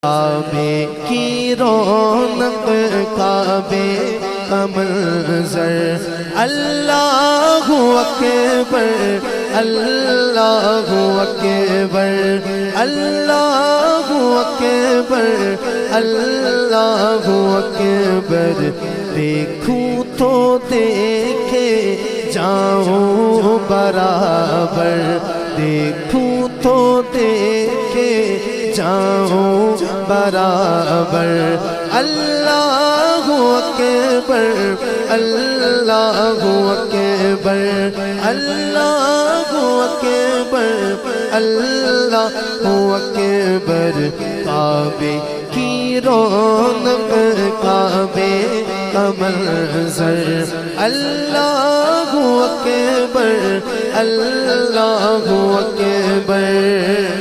काबे की रौनक काबे का मंज़र अल्लाहु अकबर अल्लाहु अकबर अल्लाहु अकबर अल्लाहु अकबर। देखूं तो देखे जाऊं बराबर, देखूं तो देखे जाऊं बराबर। अल्लाहु अकबर अल्लाहु अकबर अल्लाहु अकबर अल्लाहु अकबर। काबे की रौनक काबे का मंज़र अल्लाहु अकबर अल्लाहु अकबर।